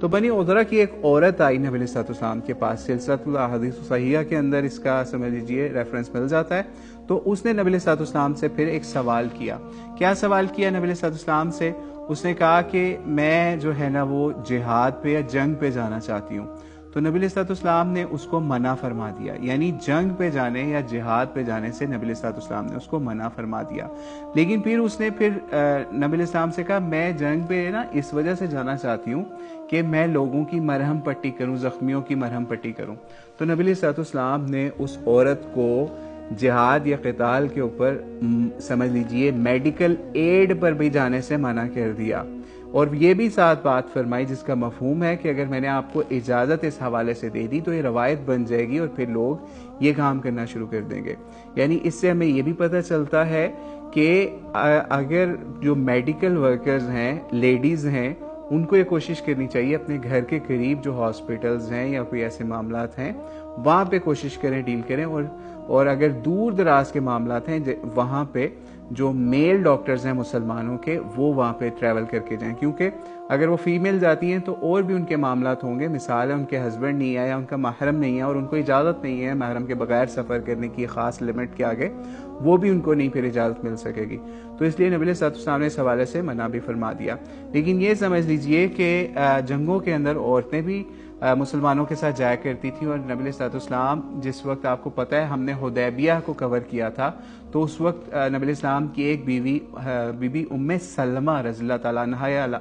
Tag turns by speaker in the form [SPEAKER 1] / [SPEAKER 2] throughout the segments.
[SPEAKER 1] تو بنی عذرہ کی ایک عورت آئی نبی علیہ السلام کے پاس، سلسلۃ الاحادیث صحیحہ کے اندر اس کا سمجھ لیجیے ریفرنس مل جاتا ہے۔ تو اس نے نبی علیہ السلام سے پھر ایک سوال کیا۔ کیا سوال کیا نبی علیہ السلام سے؟ اس نے کہا کہ میں جو ہے نا وہ جہاد پہ یا جنگ پہ جانا چاہتی ہوں۔ تو نبی علیہ السلام نے اس کو منع فرما دیا، یعنی جنگ پہ جانے یا جہاد پہ جانے سے نبی علیہ السلام نے اس کو منع فرما دیا۔ لیکن پھر اس نے نبی علیہ السلام سے کہا میں جنگ پہ نا اس وجہ سے جانا چاہتی ہوں کہ میں لوگوں کی مرہم پٹی کروں، زخمیوں کی مرہم پٹی کروں۔ تو نبی علیہ السلام نے اس عورت کو جہاد یا قتال کے اوپر سمجھ لیجئے میڈیکل ایڈ پر بھی جانے سے منع کر دیا، اور یہ بھی ساتھ بات فرمائی جس کا مفہوم ہے کہ اگر میں نے آپ کو اجازت اس حوالے سے دے دی تو یہ روایت بن جائے گی اور پھر لوگ یہ کام کرنا شروع کر دیں گے۔ یعنی اس سے ہمیں یہ بھی پتہ چلتا ہے کہ اگر جو میڈیکل ورکرز ہیں، لیڈیز ہیں، ان کو یہ کوشش کرنی چاہیے اپنے گھر کے قریب جو ہاسپٹلز ہیں یا کوئی ایسے معاملات ہیں وہاں پہ کوشش کریں، ڈیل کریں، اور اگر دور دراز کے معاملات ہیں وہاں پہ جو میل ڈاکٹرز ہیں مسلمانوں کے وہ وہاں پہ ٹریول کر کے جائیں، کیونکہ اگر وہ فیمیل جاتی ہیں تو اور بھی ان کے معاملات ہوں گے۔ مثال ہے ان کے ہسبینڈ نہیں ہے یا ان کا محرم نہیں ہے اور ان کو اجازت نہیں ہے محرم کے بغیر سفر کرنے کی خاص لمٹ کے آگے، وہ بھی ان کو نہیں پھر اجازت مل سکے گی۔ تو اس لیے نبی علیہ السلام نے اس حوالے سے منع بھی فرما دیا۔ لیکن یہ سمجھ لیجئے کہ جنگوں کے اندر عورتیں بھی مسلمانوں کے ساتھ جایا کرتی تھیں، اور نبی علیہ السلام جس وقت آپ کو پتہ ہے ہم نے حدیبیہ کو کور کیا تھا تو اس وقت نبی علیہ السلام کی ایک بی بی ام سلمہ رضی اللہ تعالیٰ عنہا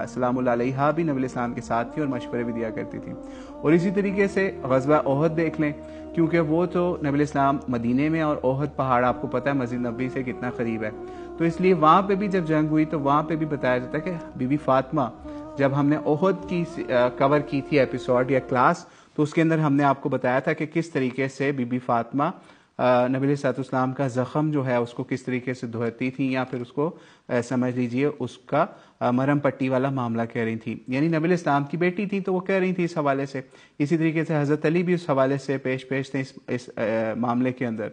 [SPEAKER 1] سلام اللہ علیہا بھی نبی علیہ السلام کے ساتھ تھی اور مشورے بھی دیا کرتی تھی۔ اور اسی طریقے سے غزوہ احد دیکھ لیں، کیونکہ وہ تو نبی علیہ السلام مدینے میں اور احد پہاڑ آپ کو پتہ ہے مسجد نبوی سے کتنا قریب ہے، تو اس لیے وہاں پہ بھی جب جنگ ہوئی تو وہاں پہ بھی بتایا جاتا ہے کہ بی بی فاطمہ، جب ہم نے احد کی کور کی تھی ایپیسوڈ یا کلاس، تو اس کے اندر ہم نے آپ کو بتایا تھا کہ کس طریقے سے بی بی فاطمہ نبی علیہ السلام کا زخم جو ہے اس کو کس طریقے سے دھوتی تھی، یا پھر اس کو سمجھ لیجئے اس کا مرہم پٹی والا معاملہ کہہ رہی تھی، یعنی نبی علیہ السلام کی بیٹی تھی تو وہ کہہ رہی تھی اس حوالے سے۔ اسی طریقے سے حضرت علی بھی اس حوالے سے پیش تھے اس معاملے کے اندر۔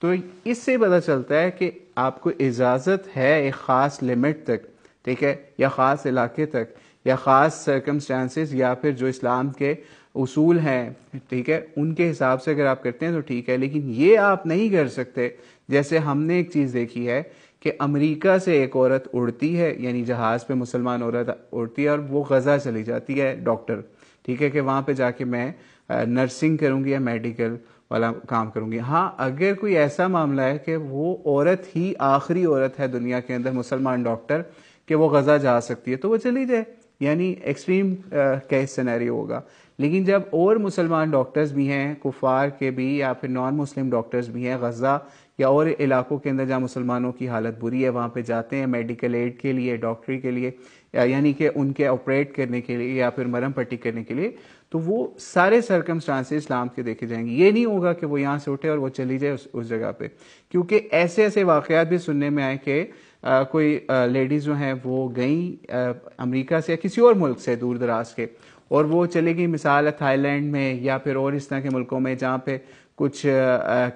[SPEAKER 1] تو اس سے پتہ چلتا ہے کہ آپ کو اجازت ہے ایک خاص لمٹ تک، ٹھیک ہے، یا خاص علاقے تک یا خاص سرکمسٹانسز یا پھر جو اسلام کے اصول ہیں، ٹھیک ہے، ان کے حساب سے اگر آپ کرتے ہیں تو ٹھیک ہے، لیکن یہ آپ نہیں کر سکتے۔ جیسے ہم نے ایک چیز دیکھی ہے کہ امریکہ سے ایک عورت اڑتی ہے، یعنی جہاز پہ مسلمان عورت اڑتی ہے اور وہ غزہ چلی جاتی ہے ڈاکٹر، ٹھیک ہے، کہ وہاں پہ جا کے میں نرسنگ کروں گی یا میڈیکل والا کام کروں گی۔ ہاں اگر کوئی ایسا معاملہ ہے کہ وہ عورت ہی آخری عورت ہے دنیا کے اندر مسلمان ڈاکٹر کہ وہ غزہ جا سکتی ہے تو وہ چلی جائے، یعنی ایکسٹریم کیس سینیریو ہوگا۔ لیکن جب اور مسلمان ڈاکٹرز بھی ہیں کفار کے بھی یا پھر نان مسلم ڈاکٹرز بھی ہیں غزہ یا اور علاقوں کے اندر جہاں مسلمانوں کی حالت بری ہے وہاں پہ جاتے ہیں میڈیکل ایڈ کے لیے، ڈاکٹری کے لیے، یعنی کہ ان کے آپریٹ کرنے کے لیے یا پھر مرہم پٹی کرنے کے لیے، تو وہ سارے سرکمسٹانسز اسلام کے دیکھے جائیں گے۔ یہ نہیں ہوگا کہ وہ یہاں سے اٹھے اور وہ چلی جائے اس جگہ پہ، کیونکہ ایسے واقعات بھی سننے میں آئے کہ کوئی لیڈیز جو ہیں وہ گئیں امریکہ سے یا کسی اور ملک سے دور دراز کے، اور وہ چلے گئی مثال ہے تھائی لینڈ میں یا پھر اور اس طرح کے ملکوں میں جہاں پہ کچھ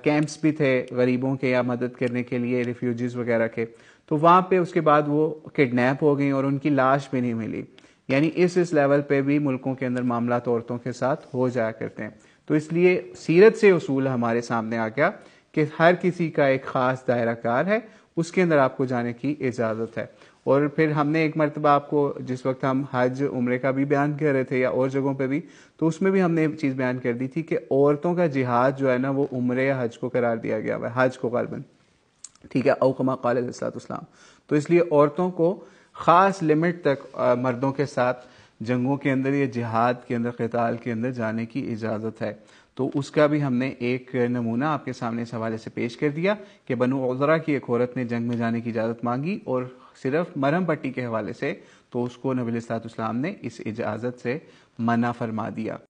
[SPEAKER 1] کیمپس بھی تھے غریبوں کے یا مدد کرنے کے لیے ریفیوجیز وغیرہ کے، تو وہاں پہ اس کے بعد وہ کڈنیپ ہو گئیں اور ان کی لاش بھی نہیں ملی۔ یعنی اس لیول پہ بھی ملکوں کے اندر معاملات عورتوں کے ساتھ ہو جایا کرتے ہیں۔ تو اس لیے سیرت سے اصول ہمارے سامنے آ گیا کہ ہر کسی کا ایک خاص دائرہ کار ہے، اس کے اندر آپ کو جانے کی اجازت ہے۔ اور پھر ہم نے ایک مرتبہ آپ کو جس وقت ہم حج عمرے کا بھی بیان کر رہے تھے یا اور جگہوں پہ بھی، تو اس میں بھی ہم نے ایک چیز بیان کر دی تھی کہ عورتوں کا جہاد جو ہے نا وہ عمرے یا حج کو قرار دیا گیا ہے، حج کو غالباً، ٹھیک ہے، او کما قال علیہ السلام۔ تو اس لیے عورتوں کو خاص لمٹ تک مردوں کے ساتھ جنگوں کے اندر یا جہاد کے اندر قتال کے اندر جانے کی اجازت ہے۔ تو اس کا بھی ہم نے ایک نمونہ آپ کے سامنے اس حوالے سے پیش کر دیا کہ بنو عذرہ کی ایک عورت نے جنگ میں جانے کی اجازت مانگی اور صرف مرہم پٹی کے حوالے سے، تو اس کو نبی علیہ السلام نے اس اجازت سے منع فرما دیا۔